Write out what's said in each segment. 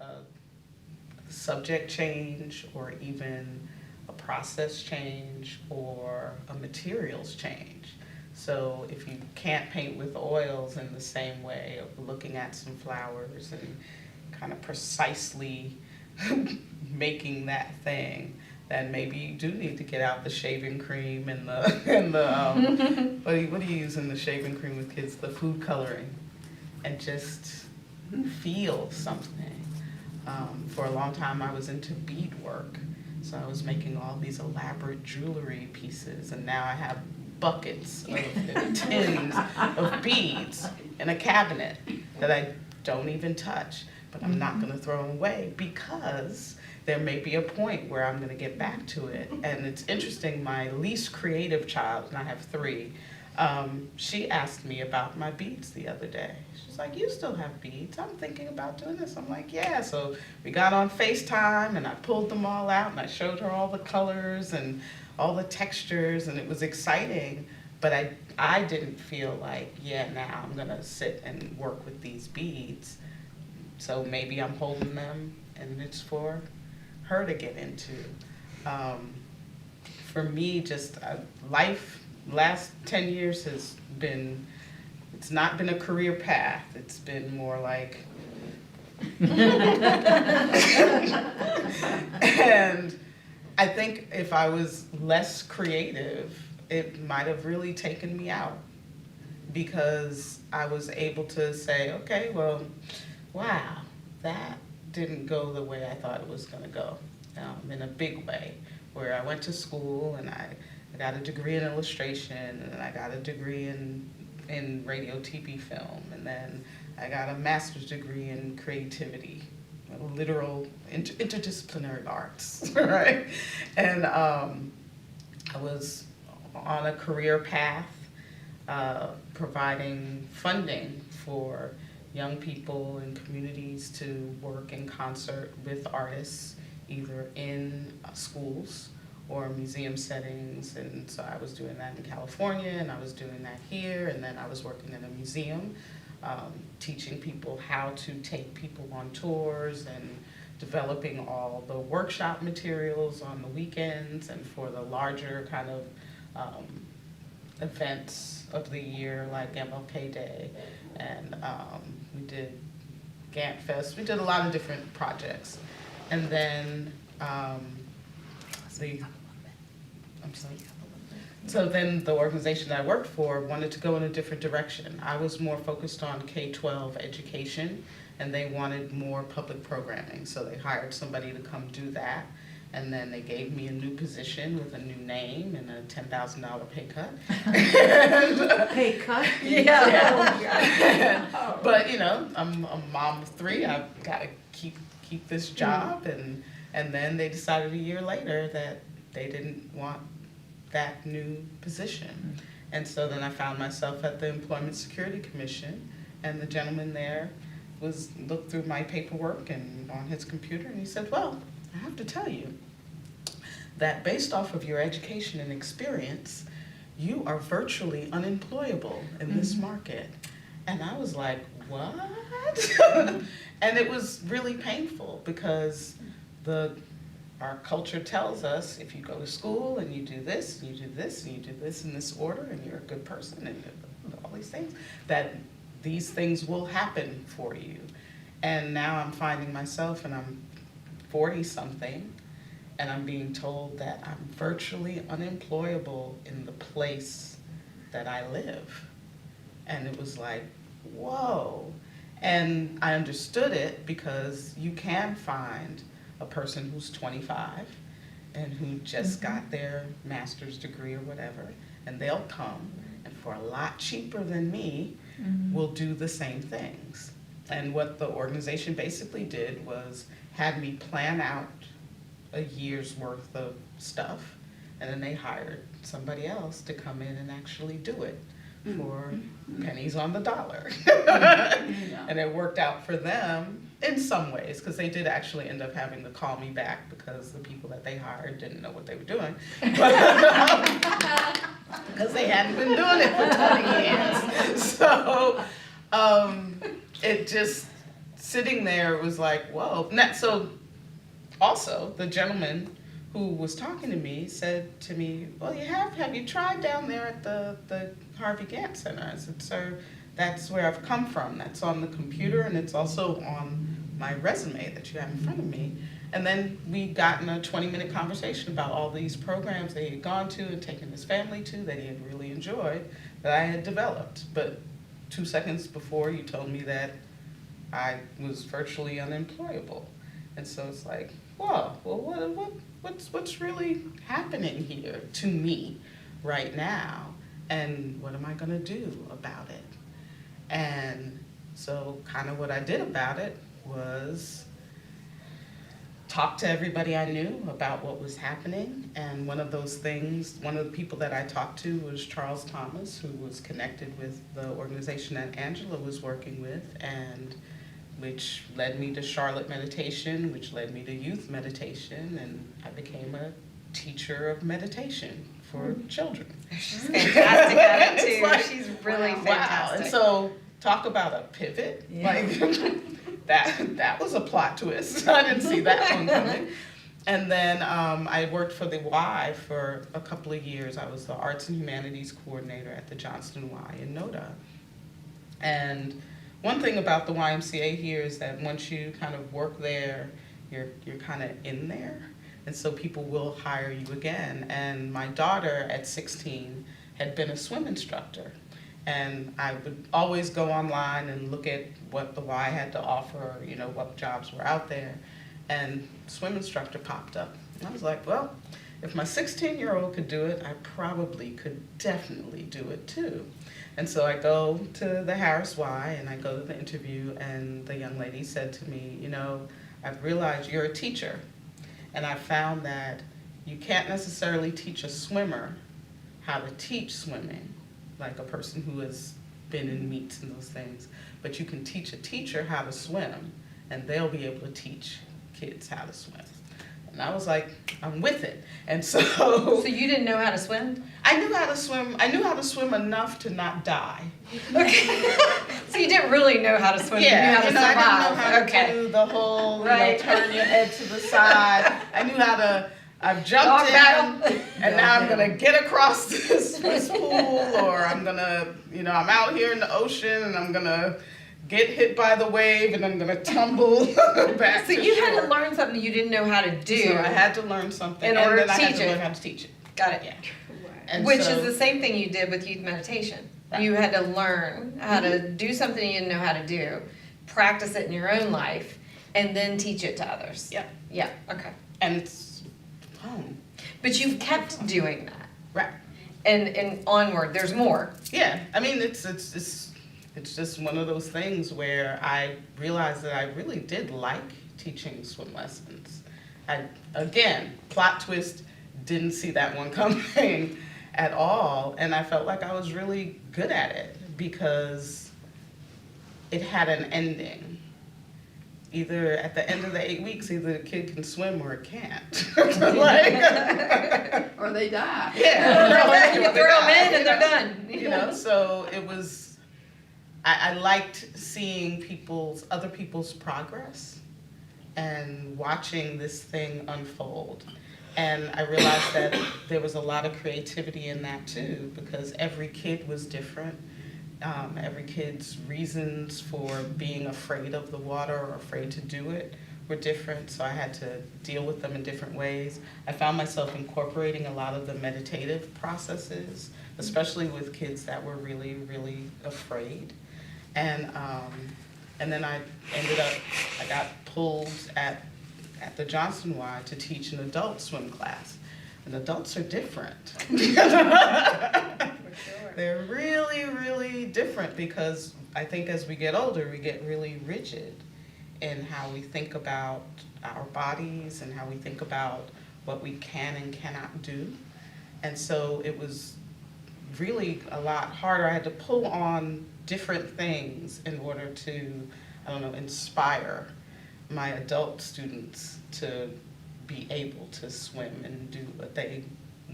a subject change or even a process change or a materials change. So if you can't paint with oils in the same way of looking at some flowers and kind of precisely making that thing, then maybe you do need to get out the shaving cream and the what do you use in the shaving cream with kids? The food coloring, and just feel something. For a long time I was into beadwork, so I was making all these elaborate jewelry pieces, and now I have buckets of tins of beads in a cabinet that I don't even touch, but I'm not going to throw them away because there may be a point where I'm going to get back to it. And it's interesting, my least creative child, and I have three, she asked me about my beads the other day. She's like, you still have beads? I'm thinking about doing this. I'm like, yeah. So we got on FaceTime and I pulled them all out and I showed her all the colors and all the textures, and it was exciting. But I didn't feel like, yeah, now I'm gonna sit and work with these beads. So maybe I'm holding them and it's for her to get into. For me, just life, last 10 years has been, it's not been a career path. It's been more like, and I think if I was less creative, it might have really taken me out, because I was able to say, okay, well, wow, that didn't go the way I thought it was going to go, in a big way, where I went to school and I got a degree in illustration, and I got a degree in radio, TV, film, and then I got a master's degree in creativity, literal interdisciplinary arts, right? And I was on a career path, providing funding for young people and communities to work in concert with artists, either in schools or museum settings. And so I was doing that in California, and I was doing that here, and then I was working in a museum, teaching people how to take people on tours and developing all the workshop materials on the weekends and for the larger kind of events of the year, like MLK Day, and we did Gantt Fest. We did a lot of different projects. And then so then the organization that I worked for wanted to go in a different direction. I was more focused on K-12 education, and they wanted more public programming, so they hired somebody to come do that. And then they gave me a new position with a new name and a $10,000 pay cut. Pay cut? Yeah. But you know, I'm a mom of three. I've got to keep this job, and then they decided a year later that they didn't want that new position. And so then I found myself at the Employment Security Commission, and the gentleman there looked through my paperwork and on his computer, and he said, well, I have to tell you that based off of your education and experience, you are virtually unemployable in this market. And I was like, what? And it was really painful, because our culture tells us if you go to school and you do this, and you do this, and you do this in this order, and you're a good person, and all these things, that these things will happen for you. And now I'm finding myself, and I'm 40-something, and I'm being told that I'm virtually unemployable in the place that I live. And it was like, whoa. And I understood it, because you can find a person who's 25 and who just got their master's degree or whatever, and they'll come, and for a lot cheaper than me, will do the same things. And what the organization basically did was had me plan out a year's worth of stuff, and then they hired somebody else to come in and actually do it for pennies on the dollar. And it worked out for them in some ways, because they did actually end up having to call me back, because the people that they hired didn't know what they were doing. Because they hadn't been doing it for 20 years. So it just sitting there, it was like, whoa. So also, the gentleman who was talking to me said to me, well, have you tried down there at the Harvey Gantt Center? I said, sir, that's where I've come from. That's on the computer, and it's also on my resume that you have in front of me. And then we got in a 20-minute conversation about all these programs that he had gone to and taken his family to that he had really enjoyed, that I had developed. But 2 seconds before, you told me that I was virtually unemployable. And so it's like, whoa, well, what's really happening here to me right now? And what am I gonna do about it? And so kind of what I did about it was talk to everybody I knew about what was happening. And one of the people that I talked to was Charles Thomas, who was connected with the organization that Angela was working with, and which led me to Charlotte Meditation, which led me to youth meditation, and I became a teacher of meditation for children. She's fantastic at it too. It's like, She's really wow. fantastic. And so talk about a pivot. Yeah. Like that was a plot twist. I didn't see that one coming. And then I worked for the Y for a couple of years. I was the Arts and Humanities Coordinator at the Johnston Y in NODA. And one thing about the YMCA here is that once you kind of work there, you're kind of in there. And so people will hire you again. And my daughter at 16 had been a swim instructor. And I would always go online and look at what the Y had to offer, you know, what jobs were out there. And swim instructor popped up. And I was like, well, if my 16-year-old could do it, I probably could definitely do it too. And so I go to the Harris Y and I go to the interview, and the young lady said to me, you know, I've realized you're a teacher, and I found that you can't necessarily teach a swimmer how to teach swimming, like a person who has been in meets and those things, but you can teach a teacher how to swim, and they'll be able to teach kids how to swim. And I was like, I'm with it. And so So you didn't know how to swim? I knew how to swim. I knew how to swim enough to not die. Okay. So you didn't really know how to swim. Yeah, you knew how to survive. I didn't know how to Okay. do the whole, Right. turn your head to the side. I knew how to, I've jumped Dog in, battle. and now I'm gonna get across this pool, or I'm gonna, I'm out here in the ocean, and I'm gonna get hit by the wave, and I'm gonna tumble back So to you shore. had to learn something you didn't know how to do. So I had to learn something, in and order then to I had teach to it. learn how to teach it. Got it. Yeah. And Which so- is the same thing you did with youth meditation. Right. You had to learn how to do something you didn't know how to do, practice it in your own life, and then teach it to others. Yep. Yeah, okay. And it's fun. But you've kept doing that. Right. And onward, there's more. Yeah, I mean, it's just one of those things where I realized that I really did like teaching swim lessons. Again, plot twist, didn't see that one coming at all, and I felt like I was really good at it because it had an ending. Either at the end of the 8 weeks, either the kid can swim or it can't. Or they die. Yeah. You throw them in and they're done. So it was, I liked seeing other people's progress and watching this thing unfold. And I realized that there was a lot of creativity in that too, because every kid was different. Every kid's reasons for being afraid of the water or afraid to do it were different, so I had to deal with them in different ways. I found myself incorporating a lot of the meditative processes, especially with kids that were really, really afraid. And then I got pulled at the Johnston Y to teach an adult swim class. And adults are different. They're really, really different because I think as we get older, we get really rigid in how we think about our bodies and how we think about what we can and cannot do. And so it was really a lot harder. I had to pull on different things in order to, inspire my adult students to be able to swim and do what they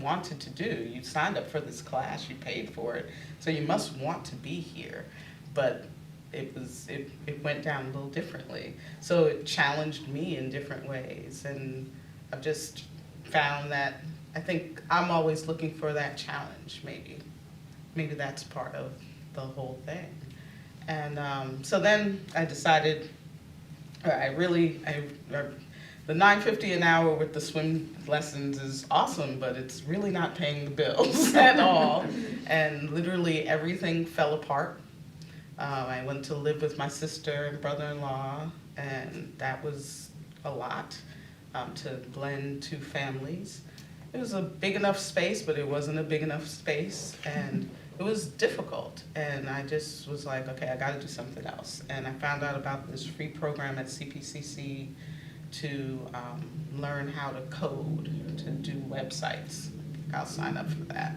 wanted to do. You signed up for this class, you paid for it, so you must want to be here. But it went down a little differently. So it challenged me in different ways, and I've just found that I think I'm always looking for that challenge. Maybe that's part of the whole thing. And so then I decided, the $9.50 an hour with the swim lessons is awesome, but it's really not paying the bills at all. And literally everything fell apart. I went to live with my sister and brother-in-law, and that was a lot, to blend two families. It was a big enough space, but it wasn't a big enough space, and it was difficult. And I just was like, okay, I gotta do something else. And I found out about this free program at CPCC to learn how to code, to do websites. I'll sign up for that.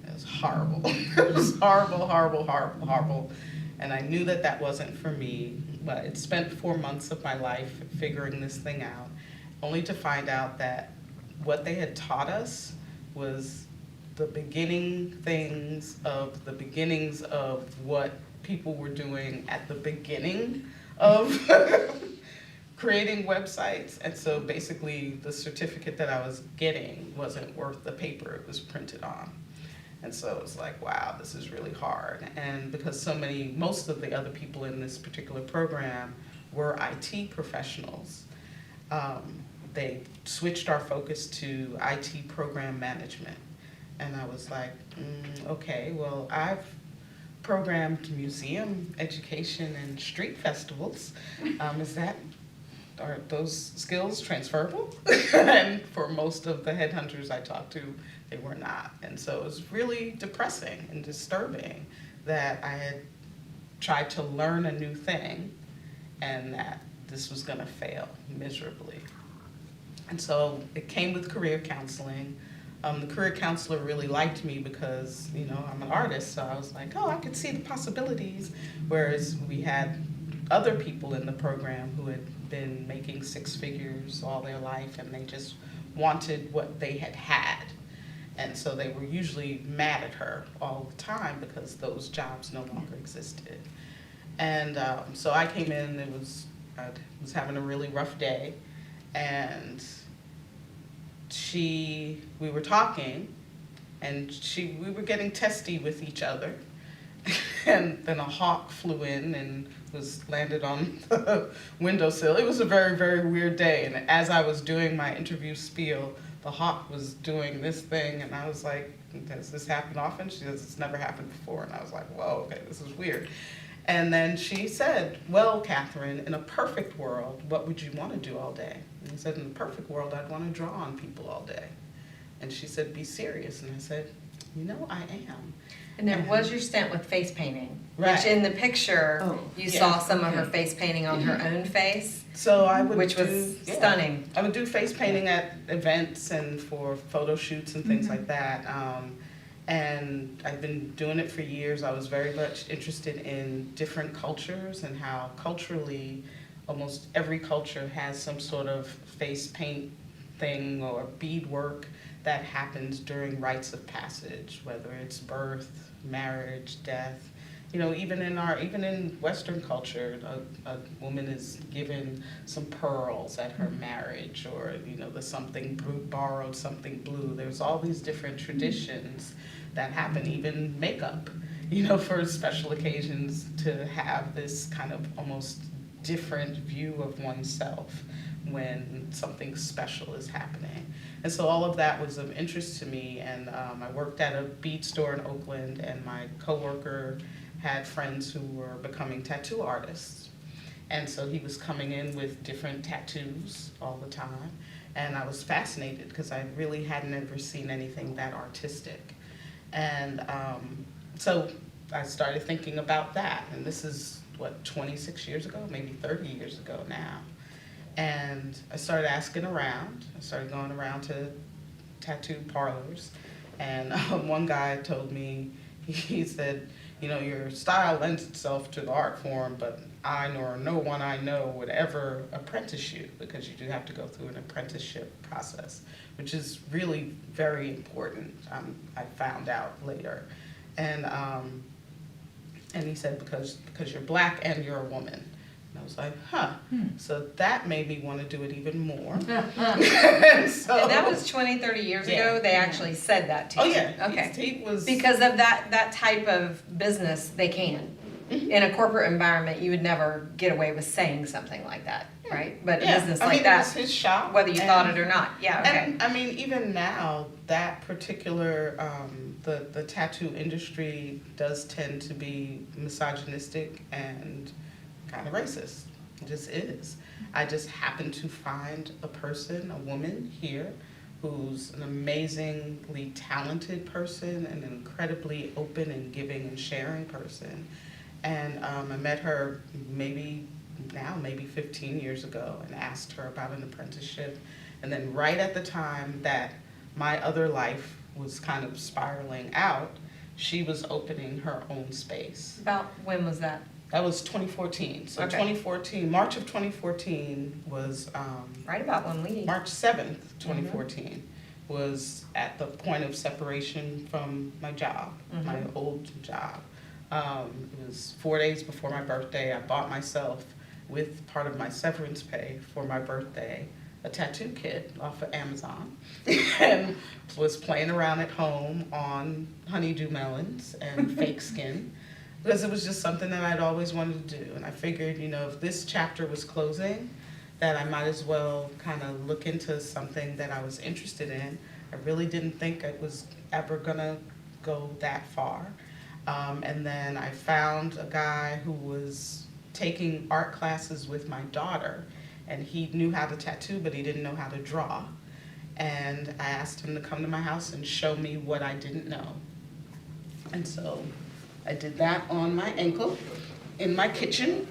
It was horrible. It was horrible. And I knew that that wasn't for me, but it spent 4 months of my life figuring this thing out, only to find out that what they had taught us was the beginnings of what people were doing at the beginning of creating websites. And so basically the certificate that I was getting wasn't worth the paper it was printed on. And so it's like, wow, this is really hard. And because most of the other people in this particular program were IT professionals, they switched our focus to IT program management. And I was like, okay, well, I've programmed museum education and street festivals. Are those skills transferable? And for most of the headhunters I talked to, they were not. And so it was really depressing and disturbing that I had tried to learn a new thing and that this was gonna fail miserably. And so it came with career counseling. The career counselor really liked me because, I'm an artist, so I was like, oh, I could see the possibilities. Whereas we had other people in the program who had been making 6 figures all their life, and they just wanted what they had had. And so they were usually mad at her all the time because those jobs no longer existed. And so I came in, I was having a really rough day, and we were talking, and we were getting testy with each other. And then a hawk flew in and landed on the windowsill. It was a very, very weird day. And as I was doing my interview spiel, the hawk was doing this thing, and I was like, does this happen often? She says, it's never happened before. And I was like, whoa, okay, this is weird. And then she said, well, Catherine, in a perfect world, what would you want to do all day? And I said, in a perfect world, I'd want to draw on people all day. And she said, be serious. And I said, I am. And there was your stint with face painting, right. Which in the picture, you saw some of her face painting on her own face. So I would which was stunning. I would do face painting at events and for photo shoots and things like that. And I've been doing it for years. I was very much interested in different cultures and how culturally almost every culture has some sort of face paint thing or beadwork that happens during rites of passage, whether it's birth, marriage, death. Even in Western culture, a woman is given some pearls at her marriage, or there's something borrowed, something blue. There's all these different traditions that happen, even makeup, for special occasions, to have this kind of almost different view of oneself when something special is happening. And so all of that was of interest to me, and I worked at a bead store in Oakland, and my coworker had friends who were becoming tattoo artists. And so he was coming in with different tattoos all the time, and I was fascinated because I really hadn't ever seen anything that artistic. And so I started thinking about that, and this is, 26 years ago, maybe 30 years ago now. And I started asking around. I started going around to tattoo parlors. And one guy told me, he said, your style lends itself to the art form, but I nor no one I know would ever apprentice you, because you do have to go through an apprenticeship process, which is really very important, I found out later. And he said, because you're black and you're a woman. And I was like, huh. So that made me want to do it even more. And that was 20, 30 years ago, they actually said that to you? Oh, yeah. Okay. He was... Because of that type of business, they can. In a corporate environment, you would never get away with saying something like that, right? But a business like that, it was his shop, whether you thought it or not, yeah, okay. And I mean, even now, that particular, the tattoo industry does tend to be misogynistic and kind of racist. It just is. I just happen to find a person, a woman here, who's an amazingly talented person and an incredibly open and giving and sharing person. And I met her maybe 15 years ago and asked her about an apprenticeship. And then right at the time that my other life was kind of spiraling out, she was opening her own space. About when was that? That was 2014. So Okay. 2014, March of 2014 was... Right about when we... March 7th, 2014 was at the point of separation from my job, my old job. It was 4 days before my birthday. I bought myself, with part of my severance pay for my birthday, a tattoo kit off of Amazon and was playing around at home on honeydew melons and fake skin because it was just something that I'd always wanted to do. And I figured, you know, if this chapter was closing, that I might as well kind of look into something that I was interested in. I really didn't think it was ever gonna go that far. And then I found a guy who was taking art classes with my daughter, and he knew how to tattoo, but he didn't know how to draw. And I asked him to come to my house and show me what I didn't know. And so I did that on my ankle, in my kitchen.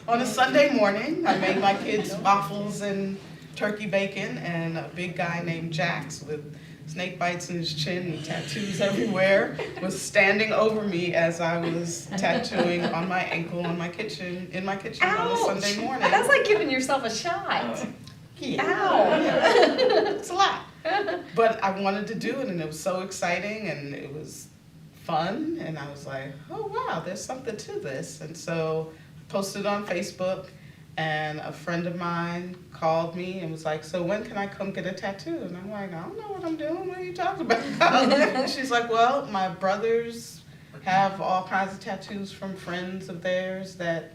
On a Sunday morning, I made my kids waffles and turkey bacon, and a big guy named Jax with snake bites in his chin and tattoos everywhere was standing over me as I was tattooing on my ankle in my kitchen on a Sunday morning. That's like giving yourself a shot. Yeah. Ow. Yeah. It's a lot. But I wanted to do it, and it was so exciting, and it was fun, and I was like, oh wow, there's something to this. And so I posted on Facebook, and a friend of mine called me and was like, so when can I come get a tattoo? And I'm like, I don't know what I'm doing. What are you talking about? And she's like, well, my brothers have all kinds of tattoos from friends of theirs that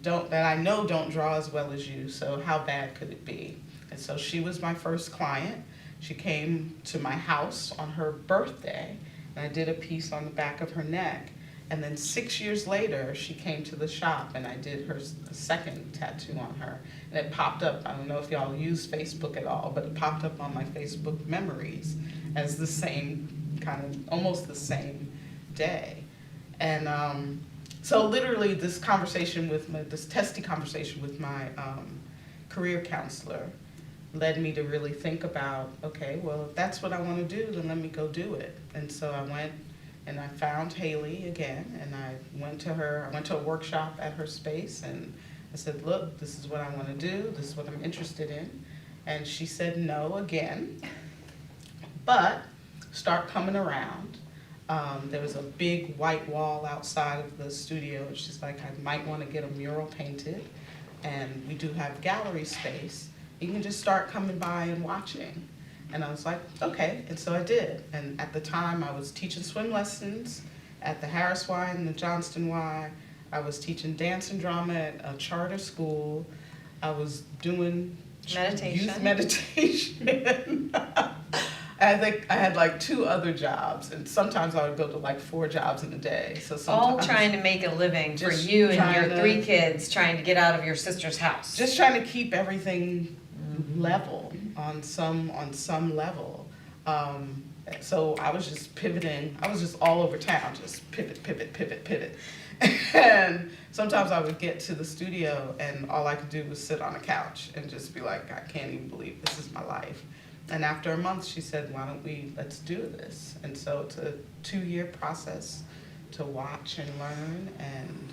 I know don't draw as well as you, so how bad could it be? And so she was my first client. She came to my house on her birthday, and I did a piece on the back of her neck. And then 6 years later, she came to the shop, and I did her second tattoo on her. And it popped up, I don't know if y'all use Facebook at all, but it popped up on my Facebook memories as the same kind of, almost the same day. And so literally this testy conversation with my career counselor led me to really think about, okay, well, if that's what I want to do, then let me go do it. And so I went and I found Haley again, and I went to a workshop at her space, and I said, look, this is what I want to do, this is what I'm interested in. And she said no again, but start coming around. There was a big white wall outside of the studio, and she's like, I might want to get a mural painted, and we do have gallery space. You can just start coming by and watching. And I was like, okay, and so I did. And at the time, I was teaching swim lessons at the Harris Y and the Johnston Y. I was teaching dance and drama at a charter school. I was doing youth meditation. I think I had like 2 other jobs, and sometimes I would go to like 4 jobs in a day. So all trying to make a living for you and your 3 kids, trying to get out of your sister's house. Just trying to keep everything level on some level. So I was just pivoting. I was just all over town, just pivot. And sometimes I would get to the studio and all I could do was sit on a couch and just be like, I can't even believe this is my life. And after a month, she said, why don't let's do this. And so it's a 2-year process to watch and learn. And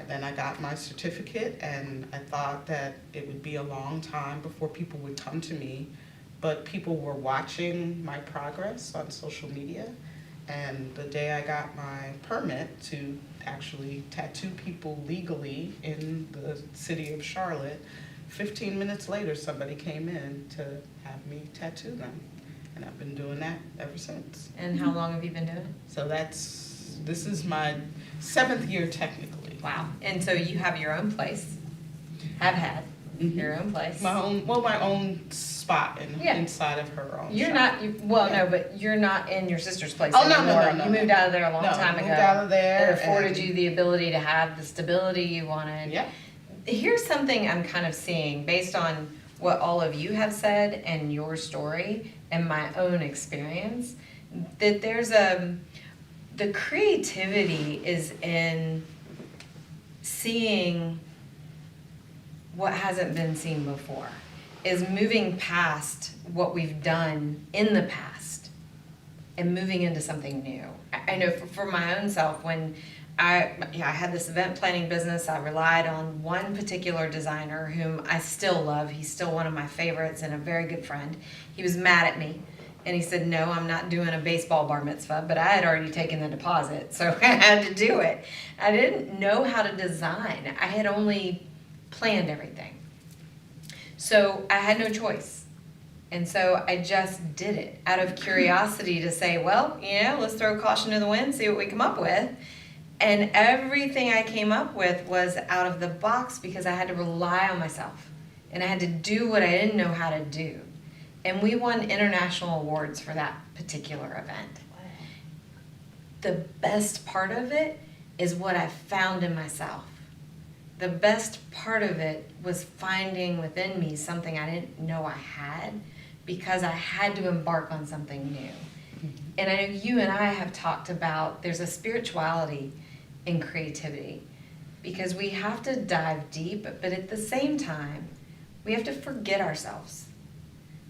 then I got my certificate, and I thought that it would be a long time before people would come to me, but people were watching my progress on social media, And the day I got my permit to actually tattoo people legally in the city of Charlotte, 15 minutes later, somebody came in to have me tattoo them. And I've been doing that ever since. And how long have you been doing it? So this is my 7th year technically. Wow. And so you have your own place, have had your own place. My own spot inside of her own You're shop. not, no, but you're not in your sister's place Oh, no, anymore. no. You moved out of there a long time ago. moved out of there. It afforded you the ability to have the stability you wanted. Yeah. Here's something I'm kind of seeing based on what all of you have said and your story and my own experience, that there's the creativity is in seeing what hasn't been seen before, is moving past what we've done in the past and moving into something new. I know for my own self, when I had this event planning business, I relied on one particular designer whom I still love. He's still one of my favorites and a very good friend. He was mad at me and he said, no, I'm not doing a baseball bar mitzvah, but I had already taken the deposit, so I had to do it. I didn't know how to design. I had only planned everything. So I had no choice. And so I just did it out of curiosity to say, well, let's throw caution to the wind, see what we come up with. And everything I came up with was out of the box because I had to rely on myself. And I had to do what I didn't know how to do. And we won international awards for that particular event. The best part of it is what I found in myself. The best part of it was finding within me something I didn't know I had because I had to embark on something new. And I know you and I have talked about there's a spirituality in creativity because we have to dive deep, but at the same time, we have to forget ourselves.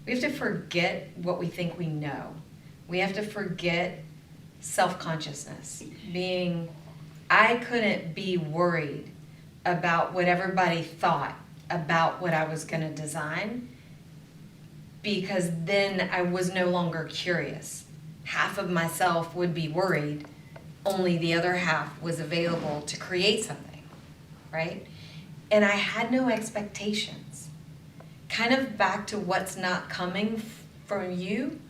We have to forget what we think we know. We have to forget self-consciousness, being, I couldn't be worried about what everybody thought about what I was going to design because then I was no longer curious. Half of myself would be worried, only the other half was available to create something, right? And I had no expectations. Kind of back to what's not coming from you,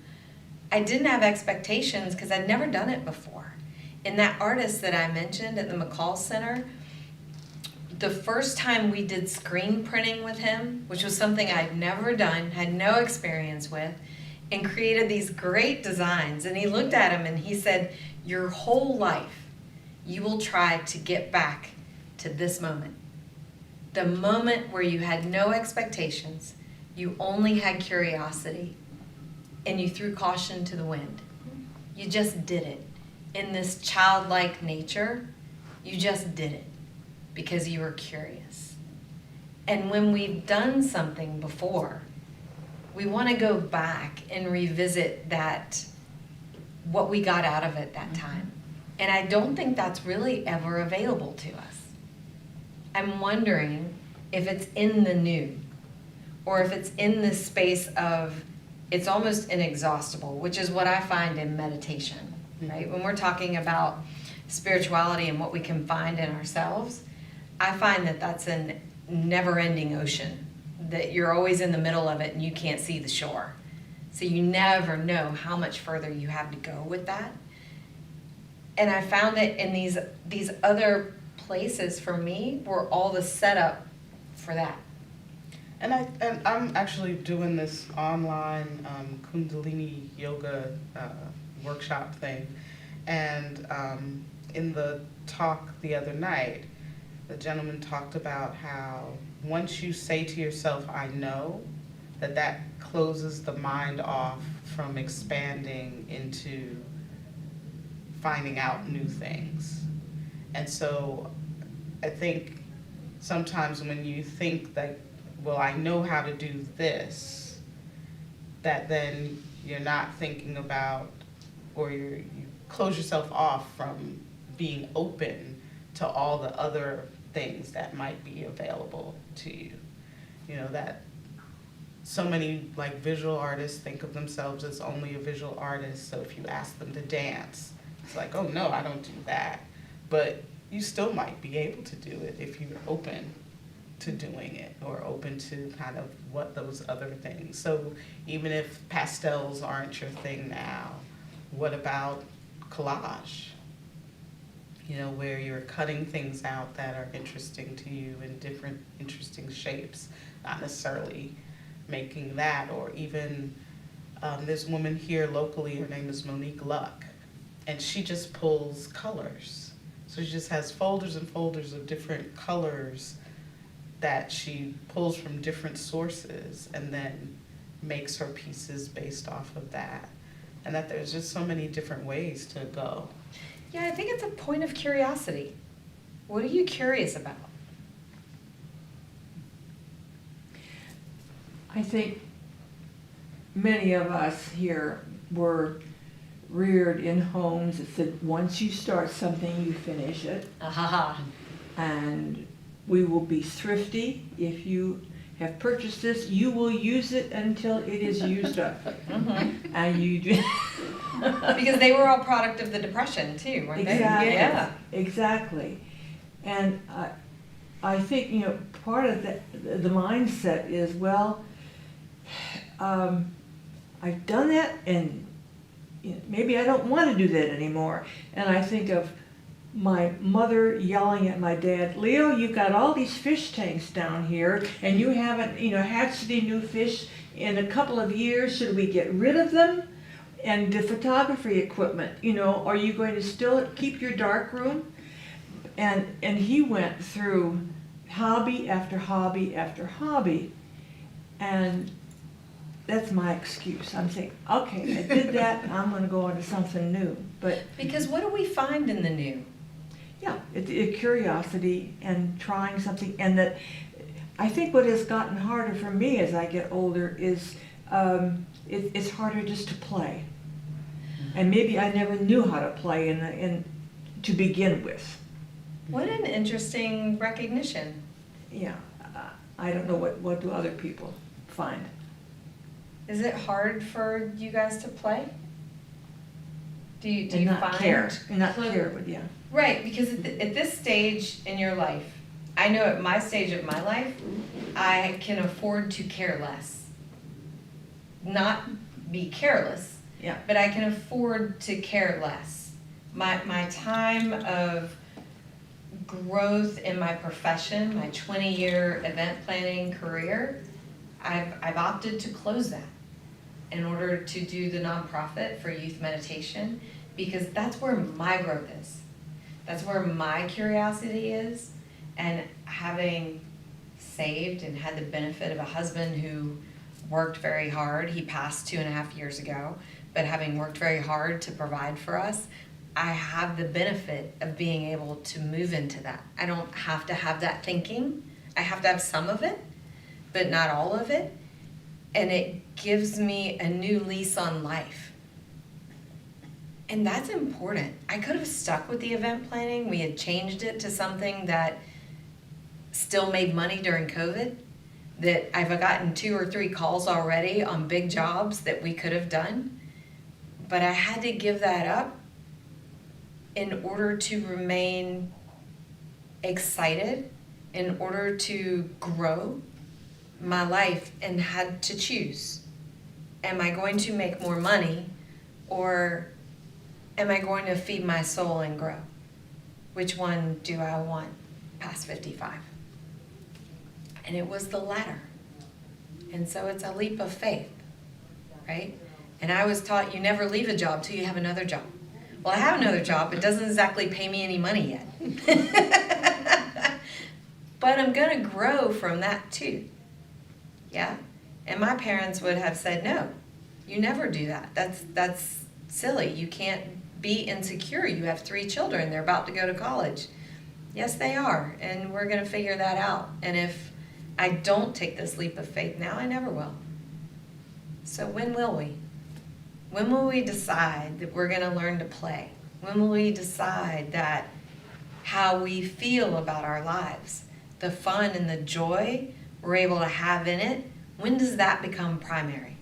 I didn't have expectations because I'd never done it before. And that artist that I mentioned at the McCall Center, the first time we did screen printing with him, which was something I'd never done, had no experience with, and created these great designs. And he looked at him and he said, your whole life, you will try to get back to this moment. The moment where you had no expectations, you only had curiosity, and you threw caution to the wind. You just did it. In this childlike nature, you just did it because you were curious. And when we've done something before, we want to go back and revisit that, what we got out of it that time. And I don't think that's really ever available to us. I'm wondering if it's in the new, or if it's in this space of, it's almost inexhaustible, which is what I find in meditation, right? When we're talking about spirituality and what we can find in ourselves, I find that that's a never-ending ocean, that you're always in the middle of it and you can't see the shore. So you never know how much further you have to go with that. And I found it in these other places for me were all the setup for that. And I'm actually doing this online Kundalini yoga workshop thing. And in the talk the other night, the gentleman talked about how once you say to yourself, I know, that closes the mind off from expanding into finding out new things. And so I think sometimes when you think that, well, I know how to do this, that then you're not thinking about, or you close yourself off from being open to all the other things that might be available to you. You know, that so many like visual artists think of themselves as only a visual artist, so if you ask them to dance, It's like, oh no, I don't do that. But you still might be able to do it if you're open to doing it, or open to kind of what those other things. So even if pastels aren't your thing now, what about collage? You know, where you're cutting things out that are interesting to you in different interesting shapes, not necessarily making that. Or even there's a woman here locally, her name is Monique Luck, and she just pulls colors. So she just has folders and folders of different colors that she pulls from different sources and then makes her pieces based off of that. And that there's just so many different ways to go. Yeah, I think it's a point of curiosity. What are you curious about? I think many of us here were reared in homes that said, once you start something, you finish it. And we will be thrifty. If you have purchased this, you will use it until it is used up. Mm-hmm. And you do. Because they were all product of the Depression too, weren't they? Exactly. Yeah. Exactly. And I think, you know, part of the mindset is, well, I've done that, and you know, maybe I don't want to do that anymore. And I think of my mother yelling at my dad, Leo, you've got all these fish tanks down here, and you haven't, you know, hatched any new fish in a couple of years. Should we get rid of them? And the photography equipment, you know, are you going to still keep your dark room? And he went through hobby after hobby after hobby. And that's my excuse. I'm saying, okay, I did that, I'm gonna go on to something new. But Because what do we find in the new? yeah, it's curiosity and trying something. And that, I think what has gotten harder for me as I get older is it's harder just to play. And maybe I never knew how to play in to begin with. What an interesting recognition. Yeah, I don't know what do other people find. Is it hard for you guys to play? Do you And not find care, and not care, but yeah. Right, because at this stage in your life, I know at my stage of my life, I can afford to care less. Not be careless, Yeah. but I can afford to care less. My time of growth in my profession, my 20-year event planning career, I've opted to close that in order to do the nonprofit for youth meditation, because that's where my growth is. That's where my curiosity is. And having saved and had the benefit of a husband who worked very hard, he passed 2.5 years ago, but having worked very hard to provide for us, I have the benefit of being able to move into that. I don't have to have that thinking. I have to have some of it, but not all of it. And it gives me a new lease on life. And that's important. I could have stuck with the event planning. We had changed it to something that still made money during COVID, that I've gotten 2 or 3 calls already on big jobs that we could have done. But I had to give that up in order to remain excited, in order to grow my life, and had to choose. Am I going to make more money, or am I going to feed my soul and grow? Which one do I want past 55? And it was the latter. And so it's a leap of faith, right? And I was taught you never leave a job till you have another job. Well, I have another job. It doesn't exactly pay me any money yet. But I'm going to grow from that too. Yeah? And my parents would have said, no, you never do that. That's silly. You can't be insecure. You have 3 children. They're about to go to college. Yes, they are. And we're going to figure that out. And if I don't take this leap of faith now, I never will. So when will we? When will we decide that we're going to learn to play? When will we decide that how we feel about our lives, the fun and the joy we're able to have in it, when does that become primary?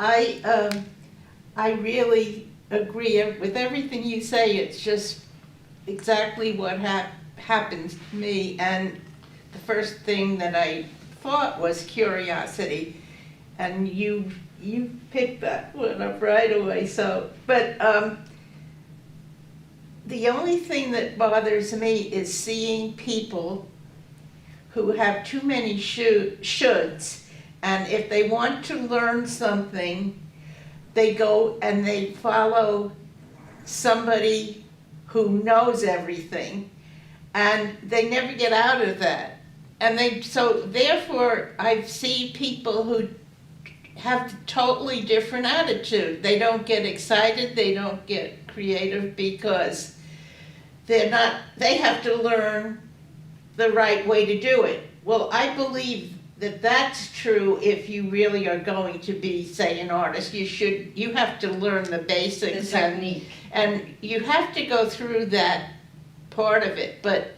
I really agree with everything you say. It's just exactly what happens to me. And the first thing that I thought was curiosity, and you picked that one up right away. So, but the only thing that bothers me is seeing people who have too many shoulds, and if they want to learn something, they go and they follow somebody who knows everything, and they never get out of that. And so therefore I see people who have a totally different attitude. They don't get excited, they don't get creative because they have to learn the right way to do it. Well, I believe that that's true if you really are going to be, say, an artist. You have to learn the basics, The technique. and you have to go through that part of it, but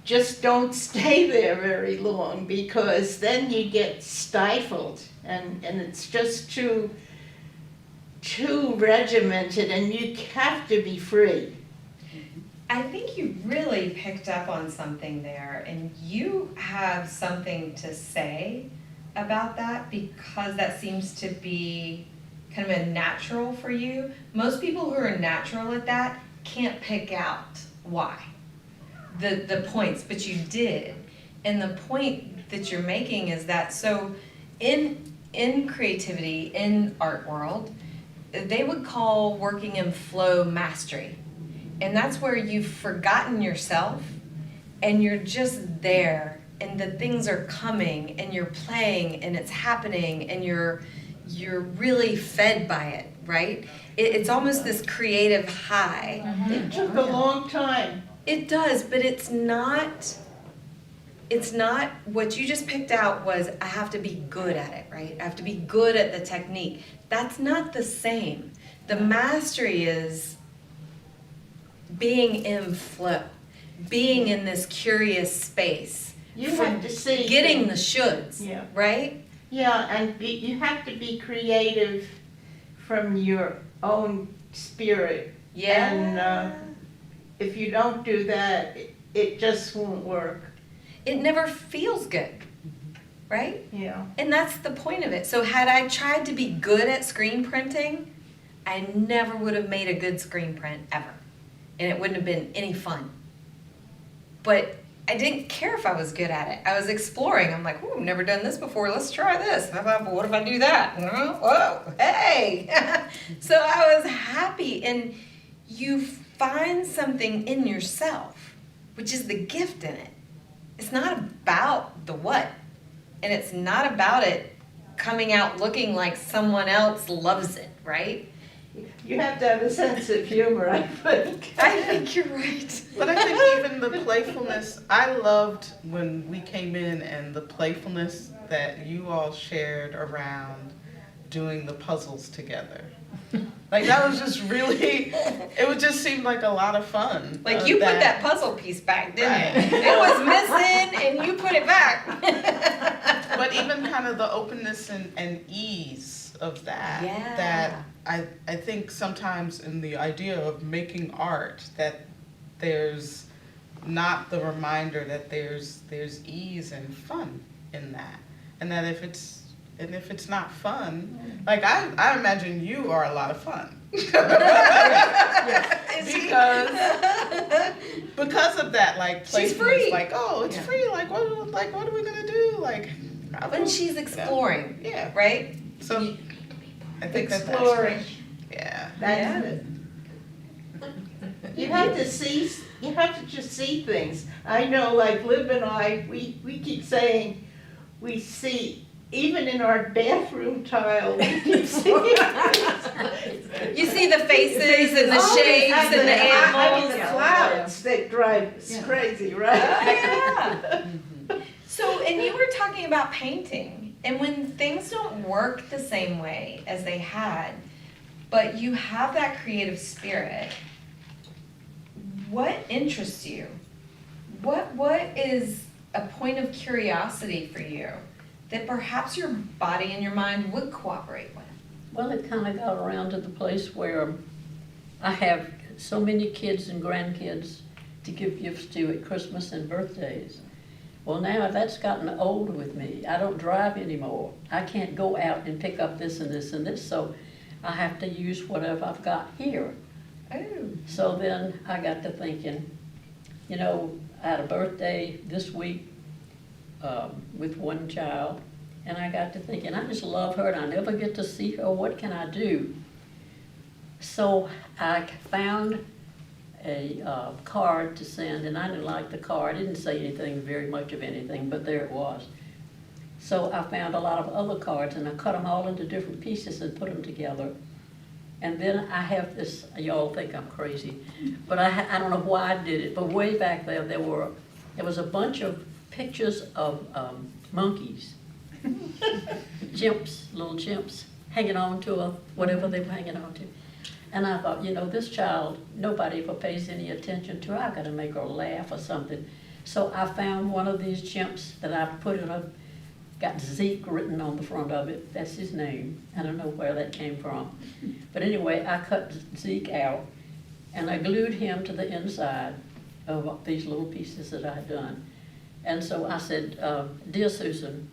just don't stay there very long, because then you get stifled, and it's just too regimented, and you have to be free. I think you really picked up on something there, and you have something to say about that, because that seems to be kind of a natural for you. Most people who are natural at that can't pick out why, the points, but you did. And the point that you're making is that, so in creativity, in art world, they would call working in flow mastery. And that's where you've forgotten yourself, and you're just there, and the things are coming, and you're playing, and it's happening, and you're really fed by it, right? It's almost this creative high. It took a long time. It does, but it's not what you just picked out was, I have to be good at it, right? I have to be good at the technique. That's not the same. The mastery is being in flow, being in this curious space. You have to see getting the shoulds, Yeah. right? Yeah, and you have to be creative from your own spirit. Yeah. And if you don't do that, it just won't work. It never feels good, right? Yeah. And that's the point of it. So had I tried to be good at screen printing, I never would have made a good screen print ever. And it wouldn't have been any fun. But I didn't care if I was good at it. I was exploring. I'm like, ooh, I've never done this before. Let's try this. What if I do that? Whoa, hey. So I was happy. And you find something in yourself, which is the gift in it. It's not about the what. And it's not about it coming out looking like someone else loves it, right? You have to have a sense of humor, I think. I think you're right. But I think even the playfulness, I loved when we came in and the playfulness that you all shared around doing the puzzles together. Like that was just really, it would just seem like a lot of fun. Like you put that puzzle piece back, didn't you? It was missing and you put it back. But even kind of the openness and ease of that, Yeah. that I think sometimes in the idea of making art that there's not the reminder that there's ease and fun in that, and that if it's not fun, like I imagine you are a lot of fun. because of that, like She's playfulness, free. like oh it's free, like what are we gonna do, like When she's exploring, yeah. right? So I think that's Exploring. great. Yeah. That's it. You have to just see things. I know, like Liv and I, we keep saying, we see, even in our bathroom tile, we keep seeing things. You see the faces and the Oh, shapes and and the I mean, animals. the clouds that drive us crazy, right? Yeah. So, and you were talking about painting, and when things don't work the same way as they had, but you have that creative spirit, what interests you? What is a point of curiosity for you that perhaps your body and your mind would cooperate with? Well, it kind of got around to the place where I have so many kids and grandkids to give gifts to at Christmas and birthdays. Well, now that's gotten old with me. I don't drive anymore. I can't go out and pick up this and this and this, so I have to use whatever I've got here. Oh. So then I got to thinking, you know, I had a birthday this week with one child, and I got to thinking, I just love her and I never get to see her. What can I do? So I found a card to send, and I didn't like the card. It didn't say anything, very much of anything, but there it was. So I found a lot of other cards, and I cut them all into different pieces and put them together. And then I have this, y'all think I'm crazy, but I don't know why I did it, but way back there was a bunch of pictures of monkeys, chimps, little chimps, hanging on to whatever they were hanging on to. And I thought, you know, this child, nobody ever pays any attention to her. I've got to make her laugh or something. So I found one of these chimps that I put in got Zeke written on the front of it. That's his name. I don't know where that came from. But anyway, I cut Zeke out, and I glued him to the inside of these little pieces that I had done. And so I said, Dear Susan,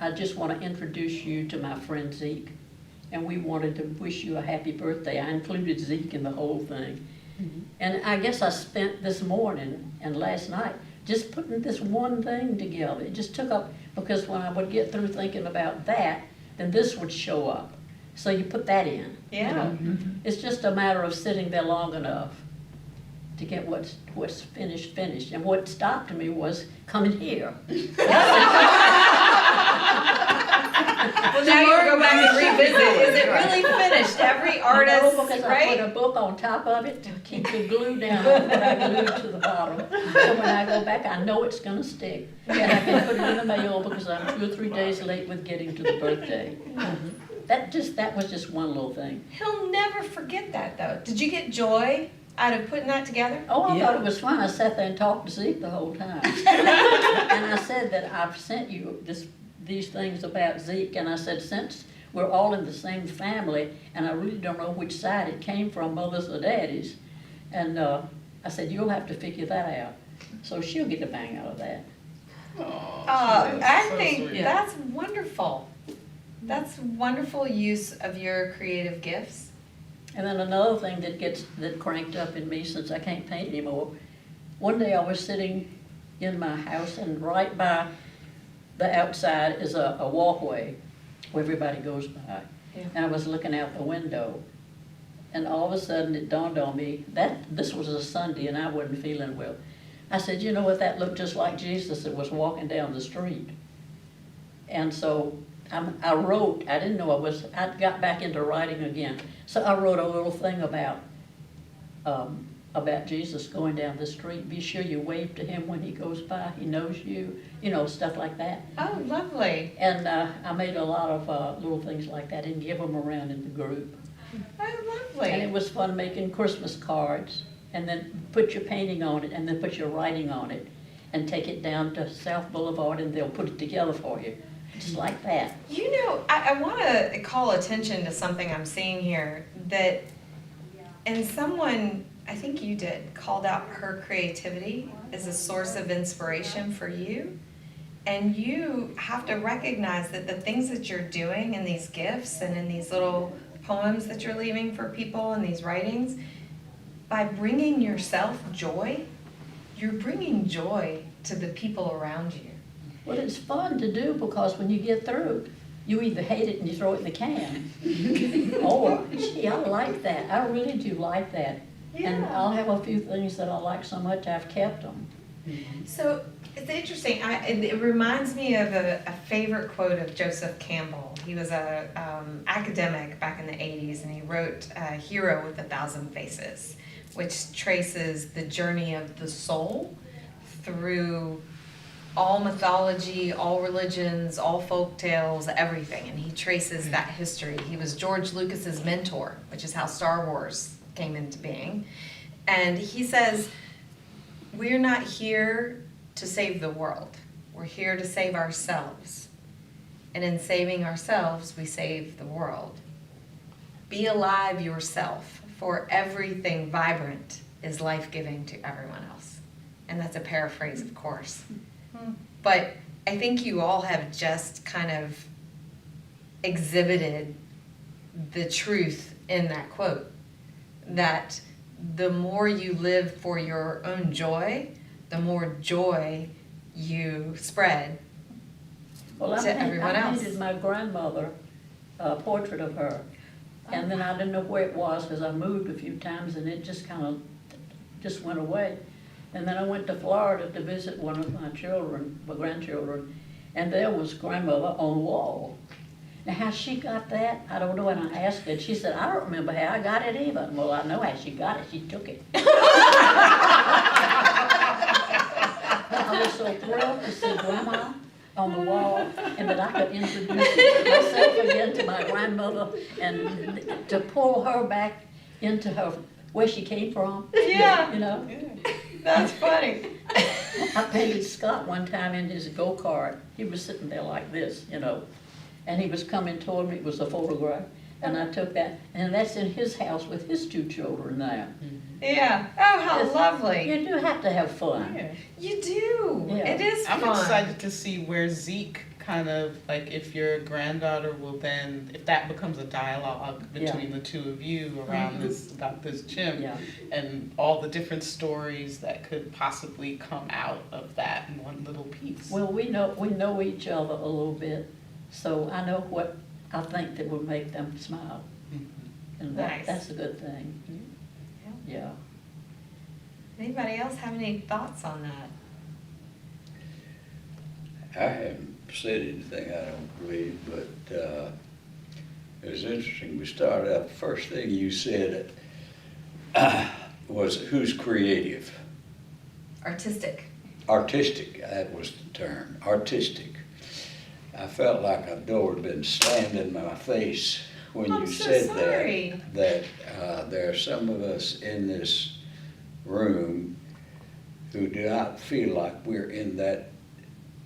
I just want to introduce you to my friend Zeke. And we wanted to wish you a happy birthday. I included Zeke in the whole thing. Mm-hmm. And I guess I spent this morning and last night just putting this one thing together. It just took up, because when I would get through thinking about that, then this would show up. So you put that in. Yeah. You know? Mm-hmm. It's just a matter of sitting there long enough to get what's finished. And what stopped me was coming here. Well, now you go back and revisit. Is it really finished? Every artist, no, because right? I put a book on top of it to keep the glue down when I glue it to the bottom. So when I go back, I know it's gonna stick. And I can put it in the mail because I'm 2 or 3 days late with getting to the birthday. That was just one little thing. He'll never forget that, though. Did you get joy out of putting that together? Oh, I thought it was fun. I sat there and talked to Zeke the whole time. And I said that I've sent you these things about Zeke, and I said, since we're all in the same family, and I really don't know which side it came from, mothers or daddies, and I said, you'll have to figure that out. So she'll get a bang out of that. I think sweet. that's wonderful. That's wonderful use of your creative gifts. And then another thing that cranked up in me, since I can't paint anymore, one day I was sitting in my house, and right by the outside is a walkway where everybody goes by. Yeah. And I was looking out the window, and all of a sudden it dawned on me that this was a Sunday and I wasn't feeling well. I said, you know what, that looked just like Jesus that was walking down the street. And so I wrote, I didn't know I got back into writing again. So I wrote a little thing about Jesus going down the street. Be sure you wave to him when he goes by. He knows you, you know, stuff like that. Oh, lovely. And I made a lot of little things like that and give them around in the group. Oh, lovely. And it was fun making Christmas cards, and then put your painting on it, and then put your writing on it, and take it down to South Boulevard, and they'll put it together for you, just like that. You know, I want to call attention to something I'm seeing here, that, and someone, I think you did, called out her creativity as a source of inspiration for you. And you have to recognize that the things that you're doing in these gifts and in these little poems that you're leaving for people and these writings, by bringing yourself joy, you're bringing joy to the people around you. Well, it's fun to do, because when you get through, you either hate it and you throw it in the can. Oh, gee, I like that. I really do like that. And I'll have a few things that I like so much I've kept them. So it's interesting. It reminds me of a favorite quote of Joseph Campbell. He was a academic back in the 80s, and he wrote Hero with 1,000 Faces, which traces the journey of the soul through all mythology, all religions, all folk tales, everything. And he traces that history. He was George Lucas's mentor, which is how Star Wars came into being. And he says, we're not here to save the world. We're here to save ourselves. And in saving ourselves, we save the world. be alive yourself, for everything vibrant is life-giving to everyone else. And that's a paraphrase, of course. But I think you all have just kind of exhibited the truth in that quote, that the more you live for your own joy, the more joy you spread to everyone I else. painted my grandmother, a portrait of her, and then I didn't know where it was because I moved a few times and it just kind of just went away. And then I went to Florida to visit one of my children, my grandchildren, and there was grandmother on the wall. Now, how she got that, I don't know, and I asked her, and she said, I don't remember how I got it either. Well, I know how she got it, she took it. I was so thrilled to see Grandma on the wall, and that I could introduce myself again to my grandmother, and to pull her back into her, where she came from. Yeah. You know? That's funny. I painted Scott one time in his go-kart. He was sitting there like this, you know, and he was coming toward me. It was a photograph, and I took that, and that's in his house with his 2 children now. Yeah. Oh, how Yes. lovely. You do have to have fun. Yeah. You do. Yeah. It is I'm fun. excited to see where Zeke kind of, like, if your granddaughter will then, if that becomes a dialogue between the two of you around this, about this gym, Yeah. and all the different stories that could possibly come out of that in one little piece. Well, we know each other a little bit, so I know what I think that would make them smile, and Nice. that's a good thing. Yeah. Anybody else have any thoughts on that? I haven't said anything, I don't believe, but it was interesting. We started out, the first thing you said was, who's creative? Artistic. Artistic, that was the term, artistic. I felt like a door had been slammed in my face when I'm you so said sorry. that there are some of us in this room who do not feel like we're in that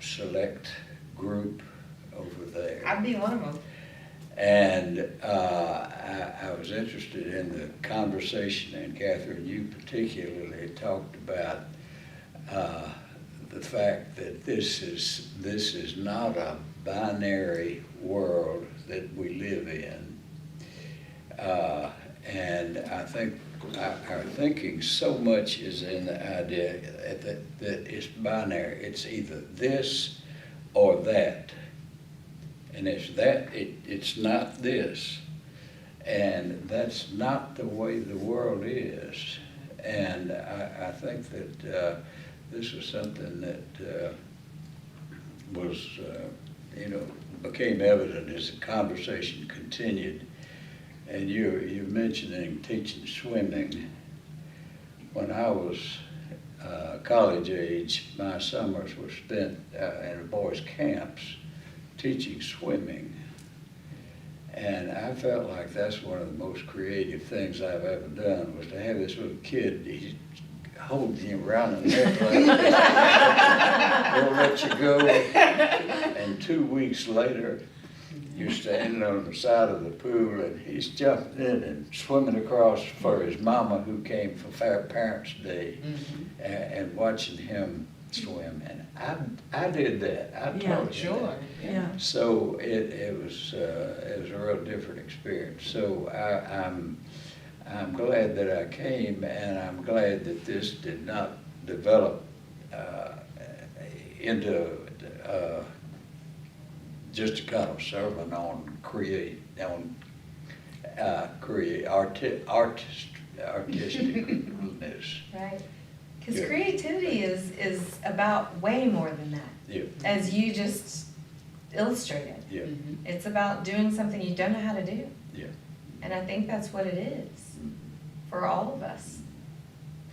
select group over there. I'd be one of them. And I was interested in the conversation, and Catherine, you particularly talked about the fact that this is not a binary world that we live in. And I think our thinking so much is in the idea that it's binary. It's either this or that. And it's that, it's not this. And that's not the way the world is. And I think that this was something that was, became evident as the conversation continued. And you're mentioning teaching swimming. When I was college age, my summers were spent in boys' camps teaching swimming. And I felt like that's one of the most creative things I've ever done, was to have this little kid, he holds you around the neck like this, he'll let you go, and 2 weeks later, you're standing on the side of the pool and he's jumping in and swimming across for his mama who came for Parents' Day, and watching him swim. And I did that. I taught him that. Yeah. So it was a real different experience. So I'm glad that I came, and I'm glad that this did not develop into just a kind of sermon on artisticness. Right. Because Yeah. creativity is about way more than that, Yeah, as you just illustrated. yeah, It's about doing something you don't know how to do. yeah. And I think that's what it is for all of us.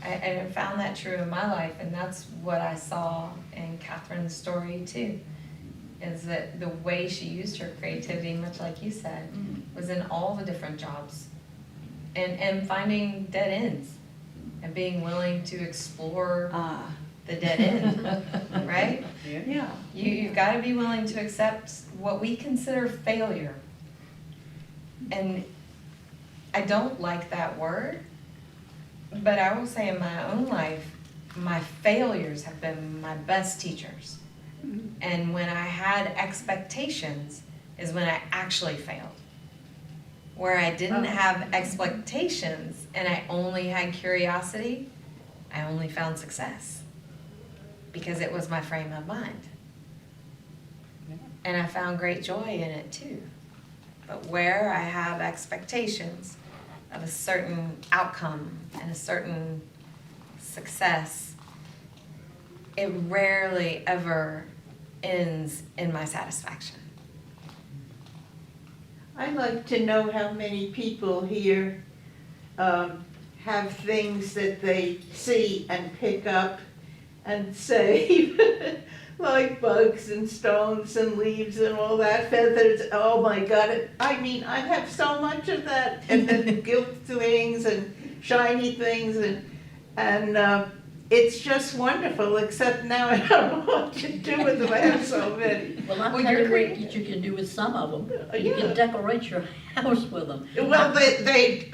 I found that true in my life, and that's what I saw in Catherine's story too, is that the way she used her creativity, much like you said, was in all the different jobs, and finding dead ends and being willing to explore the dead end, right? Yeah. You've got to be willing to accept what we consider failure. And I don't like that word, but I will say in my own life, my failures have been my best teachers. And when I had expectations is when I actually failed. Where I didn't have expectations and I only had curiosity, I only found success. Because it was my frame of mind. And I found great joy in it too. But where I have expectations of a certain outcome and a certain success, it rarely ever ends in my satisfaction. I'd like to know how many people here have things that they see and pick up and save, like bugs and stones and leaves and all that, feathers. Oh my God, I mean, I have so much of that, and then gilt things and shiny things, and it's just wonderful, except now I don't know what to do with them, I have so many. Well, I'll Well, tell you're you what you can do with some of them. You Yeah. can decorate your house with them. Well,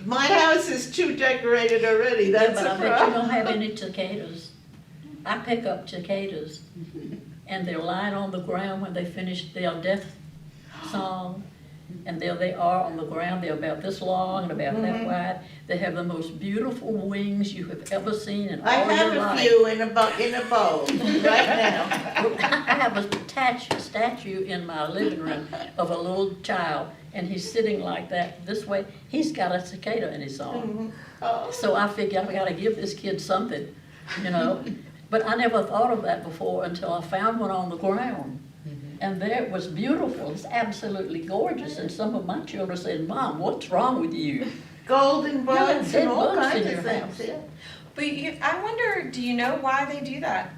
my house is too decorated already, Yeah, that's but a I bet you don't have problem. any cicadas. I pick up cicadas, and they're lying on the ground when they finish their death song. And there they are on the ground, they're about this long and about that wide. They have the most beautiful wings you have ever seen in I all have your a life. few in a bowl right now. I have a statue in my living room of a little child, and he's sitting like that, this way. He's got a cicada in his arm. Oh. So I figured I gotta give this kid something, you know? But I never thought of that before until I found one on the ground. And there it was beautiful, it's absolutely gorgeous, and some of my children said, "Mom, what's wrong with you?" Golden bugs dead and all bugs in kinds your of things, house. yeah. But I wonder, do you know why they do that?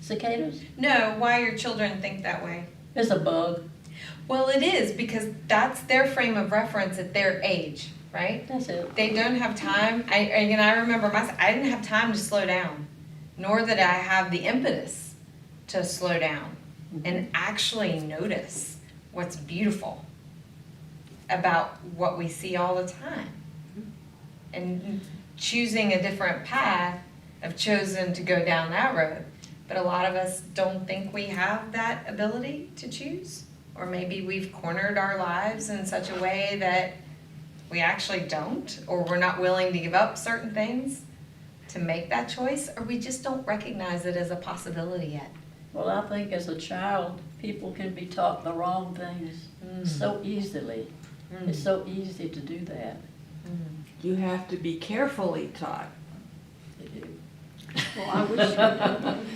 Cicadas? No, why your children think that way? It's a bug, Well, it is, because that's their frame of reference at their age, right? that's it. They don't have time. I remember I didn't have time to slow down, nor did I have the impetus to slow down and actually notice what's beautiful about what we see all the time. And choosing a different path, I've chosen to go down that road. But a lot of us don't think we have that ability to choose. Or maybe we've cornered our lives in such a way that we actually don't, or we're not willing to give up certain things to make that choice, or we just don't recognize it as a possibility yet. Well, I think as a child, people can be taught the wrong things so easily. It's so easy to do that. You have to be carefully taught. Well, I wish,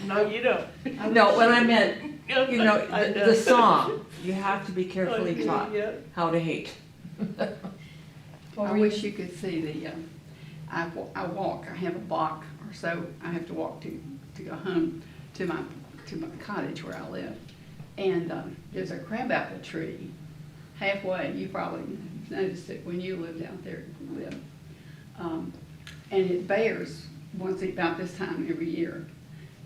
No, you don't. No, what I meant, you know, I the song, you have to be carefully taught Yeah. how to hate. I wish you could see the, I walk, I have a block or so, I have to walk to go home to my cottage where I live. And there's a crabapple tree halfway, you probably noticed it when you lived out there, and it bears once about this time every year,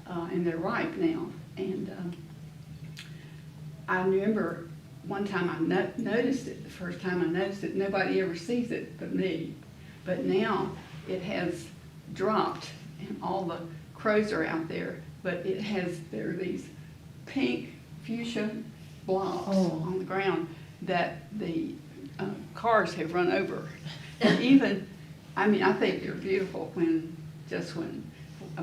and they're ripe now. And I remember one time I noticed it, the first time I noticed it, nobody ever sees it but me. But now it has dropped and all the crows are out there, but there are these pink fuchsia blobs on the ground that the cars have run over. And even, I mean, I think they're beautiful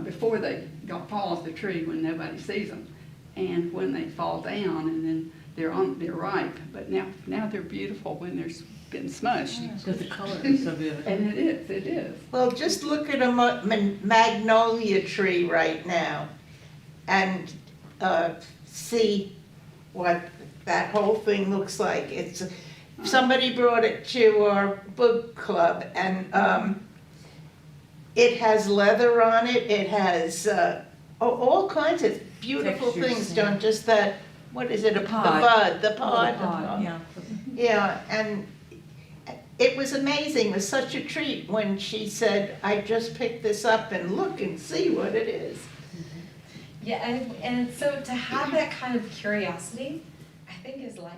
before they fall off the tree when nobody sees them, and when they fall down and then they're ripe. But now they're beautiful when they're been smushed. Because the color is so good. And it is. Well, just look at a magnolia tree right now and see what that whole thing looks like. Somebody brought it to our book club, and it has leather on it. It has all kinds of beautiful Textures, things yeah. done. Just that, what is it? The The pod. bud, the Oh, pod. the pod, yeah. Yeah, and it was amazing. It was such a treat when she said, "I just picked this up and look and see what it is." Yeah, and so to have that kind of curiosity, I think is life